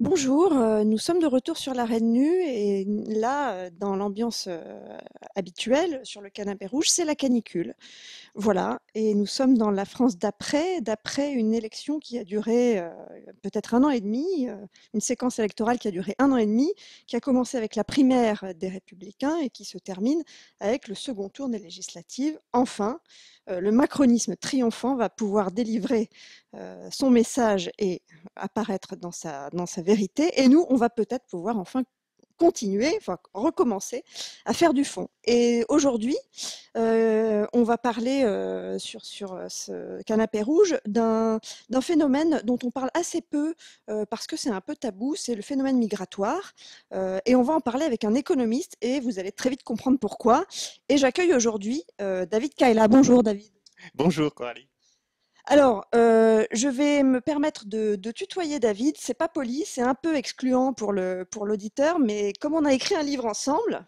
Bonjour, nous sommes de retour sur l'arène nue et là, dans l'ambiance, habituelle, sur le canapé rouge, c'est la canicule. Voilà, et nous sommes dans la France d'après une élection qui a duré, peut-être 1 an et demi, une séquence électorale qui a duré 1 an et demi, qui a commencé avec la primaire des Républicains et qui se termine avec le second tour des législatives. Enfin, le macronisme triomphant va pouvoir délivrer, son message et apparaître dans sa vérité et nous, on va peut-être pouvoir enfin continuer, enfin recommencer à faire du fond. Et aujourd'hui, on va parler sur ce canapé rouge d'un phénomène dont on parle assez peu parce que c'est un peu tabou, c'est le phénomène migratoire. Et on va en parler avec un économiste et vous allez très vite comprendre pourquoi. Et j'accueille aujourd'hui David Kaila. Bonjour David. Bonjour Coralie. Alors, je vais me permettre de tutoyer David. C'est pas poli, c'est un peu excluant pour l'auditeur, mais comme on a écrit un livre ensemble,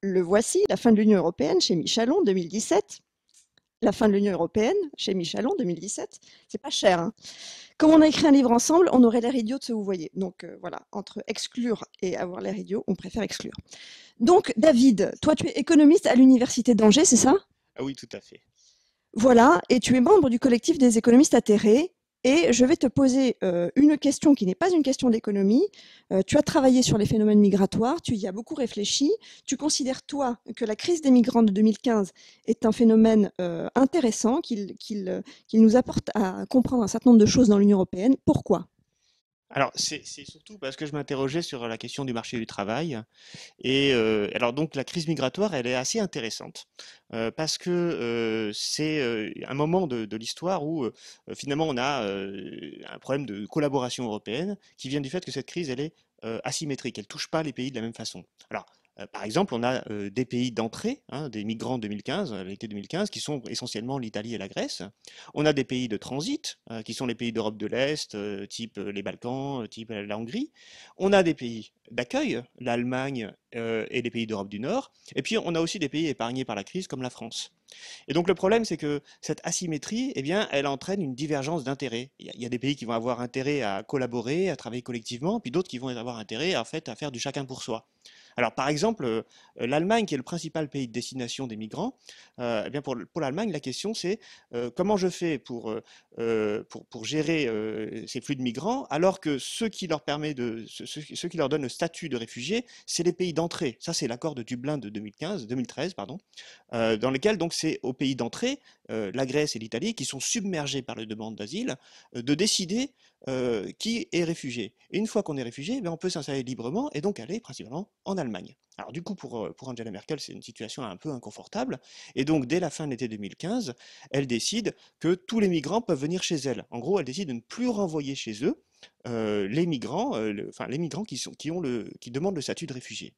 le voici, La fin de l'Union européenne chez Michalon 2017. La fin de l'Union européenne chez Michalon 2017. C'est pas cher, hein. Comme on a écrit un livre ensemble, on aurait l'air idiot de se vous voyez. Donc voilà, entre exclure et avoir l'air idiot, on préfère exclure. Donc David, toi tu es économiste à l'université d'Angers, c'est ça? Ah oui, tout à fait. Voilà, et tu es membre du collectif des économistes atterrés. Et je vais te poser une question qui n'est pas une question d'économie. Tu as travaillé sur les phénomènes migratoires, tu y as beaucoup réfléchi. Tu considères, toi, que la crise des migrants de 2015 est un phénomène intéressant, qu'il nous apporte à comprendre un certain nombre de choses dans l'Union européenne. Pourquoi? Alors, c'est surtout parce que je m'interrogeais sur la question du marché du travail. Et alors, donc, la crise migratoire, elle est assez intéressante parce que c'est un moment de l'histoire où finalement on a un problème de collaboration européenne qui vient du fait que cette crise, elle est asymétrique. Elle touche pas les pays de la même façon. Alors, par exemple, on a des pays d'entrée, hein, des migrants 2015, l'été 2015, qui sont essentiellement l'Italie et la Grèce. On a des pays de transit, qui sont les pays d'Europe de l'Est, type les Balkans, type la Hongrie. On a des pays d'accueil, l'Allemagne et les pays d'Europe du Nord. Et puis on a aussi des pays épargnés par la crise comme la France. Et donc le problème, c'est que cette asymétrie, eh bien, elle entraîne une divergence d'intérêts. Il y a des pays qui vont avoir intérêt à collaborer, à travailler collectivement, puis d'autres qui vont avoir intérêt en fait, à faire du chacun pour soi. Alors par exemple, l'Allemagne, qui est le principal pays de destination des migrants, eh bien pour l'Allemagne, la question c'est comment je fais pour gérer ces flux de migrants, alors que ceux qui leur donnent le statut de réfugié, c'est les pays d'entrée. Ça, c'est l'accord de Dublin de 2013, pardon, dans lequel donc c'est aux pays d'entrée, la Grèce et l'Italie, qui sont submergés par les demandes d'asile, de décider qui est réfugié. Et une fois qu'on est réfugié, ben, on peut s'installer librement et donc aller principalement en Allemagne. Alors du coup, pour Angela Merkel, c'est une situation un peu inconfortable. Et donc, dès la fin de l'été 2015, elle décide que tous les migrants peuvent venir chez elle. En gros, elle décide de ne plus renvoyer chez eux les migrants, enfin les migrants qui demandent le statut de réfugié.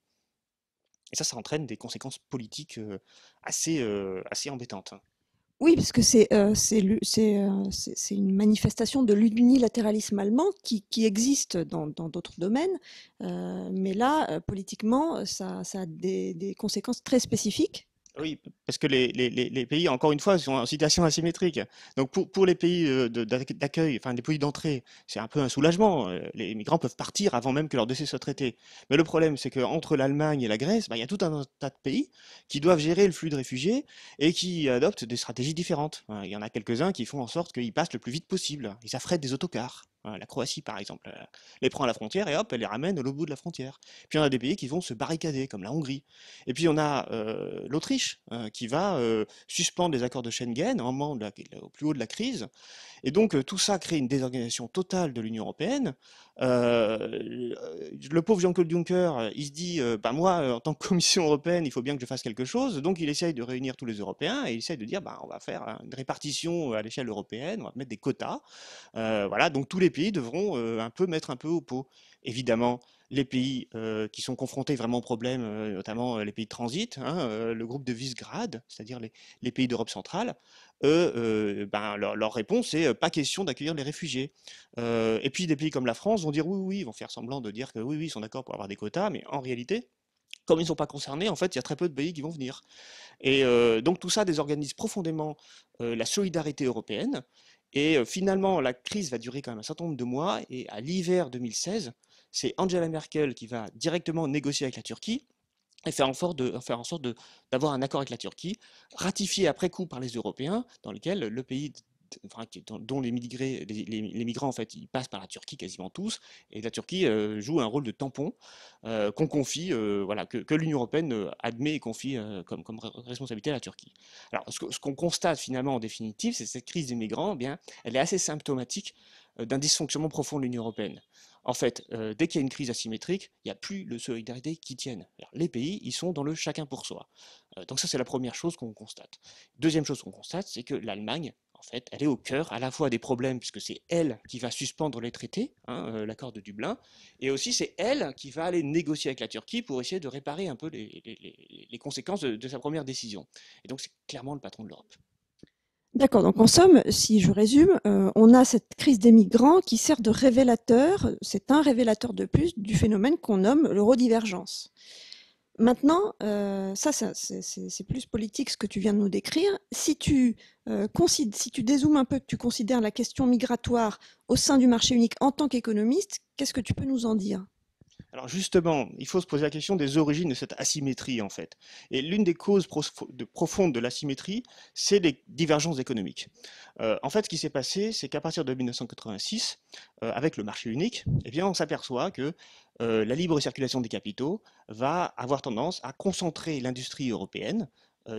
Et ça entraîne des conséquences politiques assez embêtantes, hein. Oui, parce que c'est une manifestation de l'unilatéralisme allemand qui existe dans d'autres domaines. Mais là, politiquement, ça a des conséquences très spécifiques. Oui, parce que les pays, encore une fois, sont en situation asymétrique. Donc pour les pays d'accueil, enfin les pays d'entrée, c'est un peu un soulagement. Les migrants peuvent partir avant même que leur dossier soit traité. Mais le problème, c'est qu'entre l'Allemagne et la Grèce, bah, il y a tout un tas de pays qui doivent gérer le flux de réfugiés et qui adoptent des stratégies différentes. Hein, il y en a quelques-uns qui font en sorte qu'ils passent le plus vite possible. Ils affrètent des autocars. Hein, la Croatie, par exemple, les prend à la frontière et hop, elle les ramène au bout de la frontière. Puis on a des pays qui vont se barricader, comme la Hongrie. Et puis on a l'Autriche qui va suspendre les accords de Schengen au plus haut de la crise. Et donc tout ça crée une désorganisation totale de l'Union européenne. Le pauvre Jean-Claude Juncker, il se dit, bah moi, en tant que Commission européenne, il faut bien que je fasse quelque chose. Donc il essaye de réunir tous les Européens et il essaye de dire, bah, on va faire une répartition à l'échelle européenne, on va mettre des quotas. Voilà, donc tous les pays devront un peu mettre un peu au pot. Évidemment, les pays qui sont confrontés vraiment aux problèmes, notamment les pays de transit, hein, le groupe de Visegrad, c'est-à-dire les pays d'Europe centrale, eux, ben, leur réponse est pas question d'accueillir les réfugiés. Et puis des pays comme la France vont dire oui, oui, ils vont faire semblant de dire que oui, oui, ils sont d'accord pour avoir des quotas, mais en réalité, comme ils ne sont pas concernés, en fait, il y a très peu de pays qui vont venir. Et donc tout ça désorganise profondément la solidarité européenne. Et finalement, la crise va durer quand même un certain nombre de mois. Et à l'hiver 2016, c'est Angela Merkel qui va directement négocier avec la Turquie et d'avoir un accord avec la Turquie, ratifié après coup par les Européens, dans lequel le pays, enfin, dont les migrants en fait, ils passent par la Turquie quasiment tous, et la Turquie joue un rôle de tampon qu'on confie, voilà, que l'Union européenne admet et confie comme responsabilité à la Turquie. Alors, ce qu'on constate finalement en définitive, c'est que cette crise des migrants, eh bien, elle est assez symptomatique d'un dysfonctionnement profond de l'Union européenne. En fait, dès qu'il y a une crise asymétrique, il n'y a plus de solidarité qui tienne. Alors, les pays, ils sont dans le chacun pour soi. Donc ça, c'est la première chose qu'on constate. Deuxième chose qu'on constate, c'est que l'Allemagne, en fait, elle est au cœur à la fois des problèmes, puisque c'est elle qui va suspendre les traités, hein, l'accord de Dublin, et aussi c'est elle qui va aller négocier avec la Turquie pour essayer de réparer un peu les conséquences de sa première décision. Et donc c'est clairement le patron de l'Europe. D'accord, donc en somme, si je résume, on a cette crise des migrants qui sert de révélateur, c'est un révélateur de plus du phénomène qu'on nomme l'eurodivergence. Maintenant, c'est plus politique ce que tu viens de nous décrire. Si tu dézoomes un peu, que tu considères la question migratoire au sein du marché unique en tant qu'économiste, qu'est-ce que tu peux nous en dire? Alors justement, il faut se poser la question des origines de cette asymétrie en fait. Et l'une des causes profondes de l'asymétrie, c'est les divergences économiques. En fait, ce qui s'est passé, c'est qu'à partir de 1986, avec le marché unique, eh bien, on s'aperçoit que la libre circulation des capitaux va avoir tendance à concentrer l'industrie européenne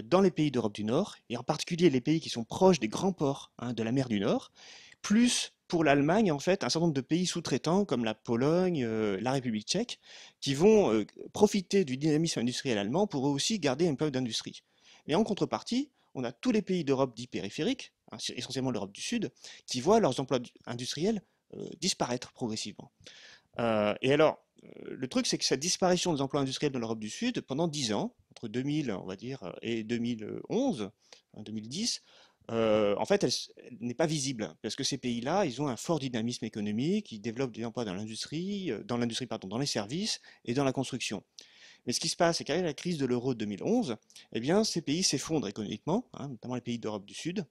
dans les pays d'Europe du Nord, et en particulier les pays qui sont proches des grands ports, hein, de la mer du Nord, plus pour l'Allemagne, en fait, un certain nombre de pays sous-traitants comme la Pologne, la République tchèque, qui vont profiter du dynamisme industriel allemand pour eux aussi garder un peu d'industrie. Mais en contrepartie, on a tous les pays d'Europe dits périphériques, hein, essentiellement l'Europe du Sud, qui voient leurs emplois industriels disparaître progressivement. Et alors, le truc, c'est que cette disparition des emplois industriels dans l'Europe du Sud, pendant 10 ans, entre 2000, on va dire, et 2011, 2010, en fait, elle n'est pas visible, parce que ces pays-là, ils ont un fort dynamisme économique, ils développent des emplois dans l'industrie, pardon, dans les services et dans la construction. Mais ce qui se passe, c'est qu'avec la crise de l'euro de 2011, eh bien, ces pays s'effondrent économiquement, hein, notamment les pays d'Europe du Sud,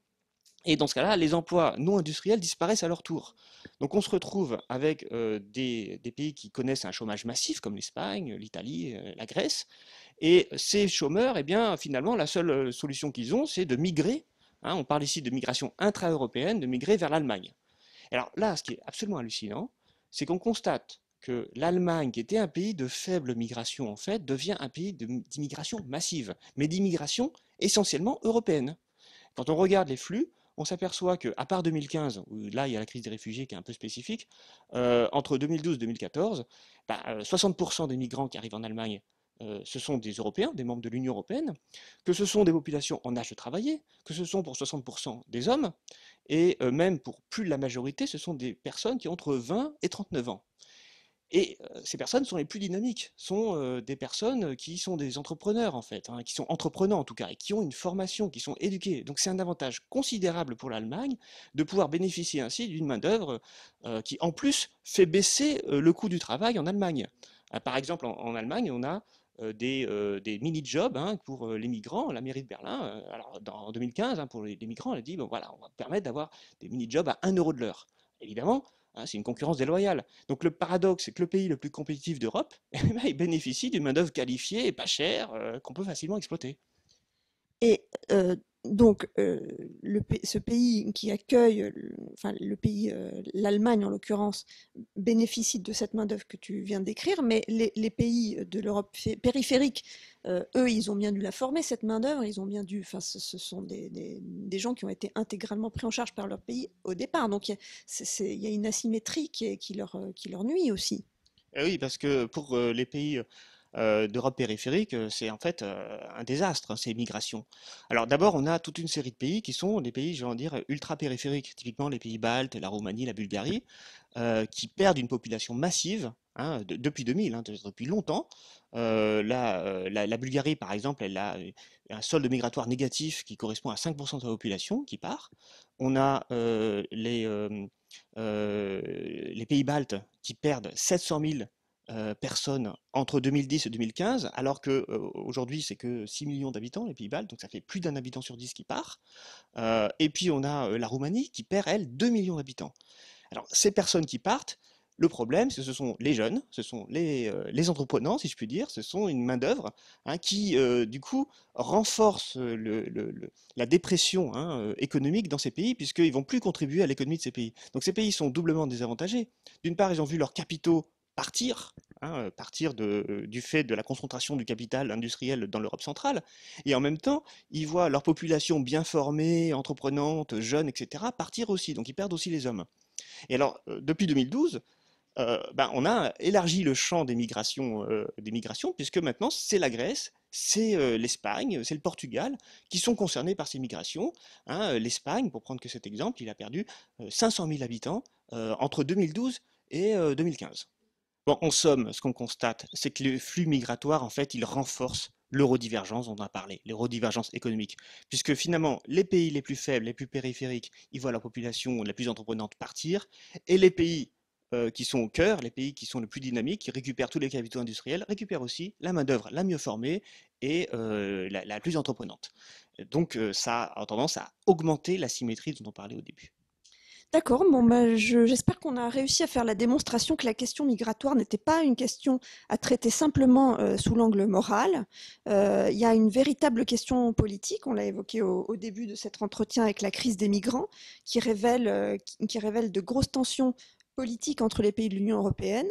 et dans ce cas-là, les emplois non industriels disparaissent à leur tour. Donc on se retrouve avec des pays qui connaissent un chômage massif, comme l'Espagne, l'Italie, la Grèce. Et ces chômeurs, eh bien, finalement, la seule solution qu'ils ont, c'est de migrer. Hein, on parle ici de migration intra-européenne, de migrer vers l'Allemagne. Alors là, ce qui est absolument hallucinant, c'est qu'on constate que l'Allemagne, qui était un pays de faible migration, en fait, devient un pays d'immigration massive, mais d'immigration essentiellement européenne. Quand on regarde les flux, on s'aperçoit qu'à part 2015, où là il y a la crise des réfugiés qui est un peu spécifique, entre 2012 et 2014, 60% des migrants qui arrivent en Allemagne, ce sont des Européens, des membres de l'Union européenne, que ce sont des populations en âge de travailler, que ce sont pour 60% des hommes, et même pour plus de la majorité, ce sont des personnes qui ont entre 20 et 39 ans. Et ces personnes sont les plus dynamiques, sont des personnes qui sont des entrepreneurs en fait, hein, qui sont entreprenants en tout cas, et qui ont une formation, qui sont éduqués. Donc c'est un avantage considérable pour l'Allemagne de pouvoir bénéficier ainsi d'une main-d'œuvre qui en plus fait baisser le coût du travail en Allemagne. Par exemple, en Allemagne, on a des mini-jobs, hein, pour les migrants. La mairie de Berlin, alors en 2015, hein, pour les migrants, elle a dit bon, voilà, on va permettre d'avoir des mini-jobs à 1 € de l'heure. Évidemment, hein, c'est une concurrence déloyale. Donc le paradoxe, c'est que le pays le plus compétitif d'Europe, eh ben, il bénéficie d'une main-d'œuvre qualifiée et pas chère qu'on peut facilement exploiter. Et donc, ce pays qui accueille, enfin le pays, l'Allemagne en l'occurrence, bénéficie de cette main-d'œuvre que tu viens de décrire, mais les pays de l'Europe périphérique, eux, ils ont bien dû la former, cette main-d'œuvre, ils ont bien dû, enfin, ce sont des gens qui ont été intégralement pris en charge par leur pays au départ. Donc, il y a une asymétrie qui leur nuit aussi. Eh oui, parce que pour les pays d'Europe périphérique, c'est en fait un désastre, hein, ces migrations. Alors d'abord, on a toute une série de pays qui sont des pays, je vais en dire, ultra-périphériques, typiquement les pays baltes, la Roumanie, la Bulgarie, qui perdent une population massive, hein, depuis 2000, hein, depuis longtemps. La Bulgarie, par exemple, elle a un solde migratoire négatif qui correspond à 5% de sa population qui part. On a les pays baltes qui perdent 700 000 personnes entre 2010 et 2015, alors que aujourd'hui c'est que 6 millions d'habitants les pays baltes, donc ça fait plus d'un habitant sur 10 qui part. Et puis on a la Roumanie qui perd elle 2 millions d'habitants. Alors ces personnes qui partent, Le problème, ce sont les jeunes, ce sont les entrepreneurs, si je puis dire, ce sont une main-d'œuvre hein, qui, du coup, renforce la dépression hein, économique dans ces pays, puisqu'ils ne vont plus contribuer à l'économie de ces pays. Donc ces pays sont doublement désavantagés. D'une part, ils ont vu leurs capitaux partir, hein, partir du fait de la concentration du capital industriel dans l'Europe centrale, et en même temps, ils voient leur population bien formée, entreprenante, jeune, etc., partir aussi. Donc ils perdent aussi les hommes. Et alors, depuis 2012, ben, on a élargi le champ des migrations, puisque maintenant c'est la Grèce, c'est l'Espagne, c'est le Portugal qui sont concernés par ces migrations. Hein. L'Espagne, pour prendre que cet exemple, il a perdu 500 000 habitants entre 2012 et 2015. Bon, en somme, ce qu'on constate, c'est que les flux migratoires, en fait, ils renforcent l'eurodivergence dont on a parlé, l'eurodivergence économique. Puisque finalement, les pays les plus faibles, les plus périphériques, ils voient la population la plus entreprenante partir, et les pays qui sont au cœur, les pays qui sont le plus dynamiques, qui récupèrent tous les capitaux industriels, récupèrent aussi la main-d'œuvre la mieux formée et la plus entreprenante. Donc ça a tendance à augmenter la symétrie dont on parlait au début. D'accord, bon, bah, j'espère qu'on a réussi à faire la démonstration que la question migratoire n'était pas une question à traiter simplement sous l'angle moral. Il y a une véritable question politique, on l'a évoqué au début de cet entretien avec la crise des migrants, qui révèle de grosses tensions politiques entre les pays de l'Union européenne,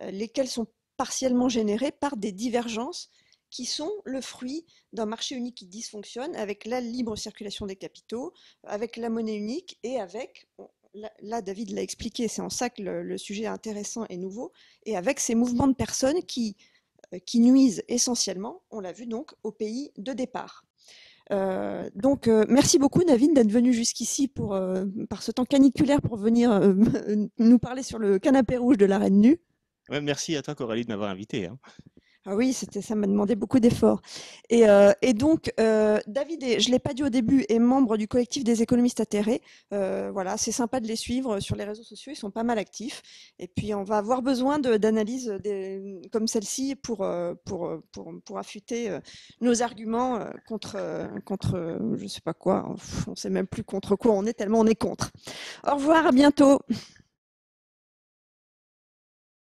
lesquelles sont partiellement générées par des divergences qui sont le fruit d'un marché unique qui dysfonctionne avec la libre circulation des capitaux, avec la monnaie unique et avec, là, David l'a expliqué, c'est en ça que le sujet est intéressant et nouveau, et avec ces mouvements de personnes qui nuisent essentiellement, on l'a vu donc, au pays de départ. Merci beaucoup David d'être venu jusqu'ici par ce temps caniculaire pour venir nous parler sur le canapé rouge de la Reine Nue. Ouais, merci à toi Coralie de m'avoir invité. Hein. Ah oui, ça m'a demandé beaucoup d'efforts. David, je ne l'ai pas dit au début, est membre du collectif des économistes atterrés. Voilà, c'est sympa de les suivre sur les réseaux sociaux, ils sont pas mal actifs. Et puis, on va avoir besoin d'analyses comme celle-ci pour affûter nos arguments contre je ne sais pas quoi. On ne sait même plus contre quoi on est, tellement on est contre. Au revoir, à bientôt.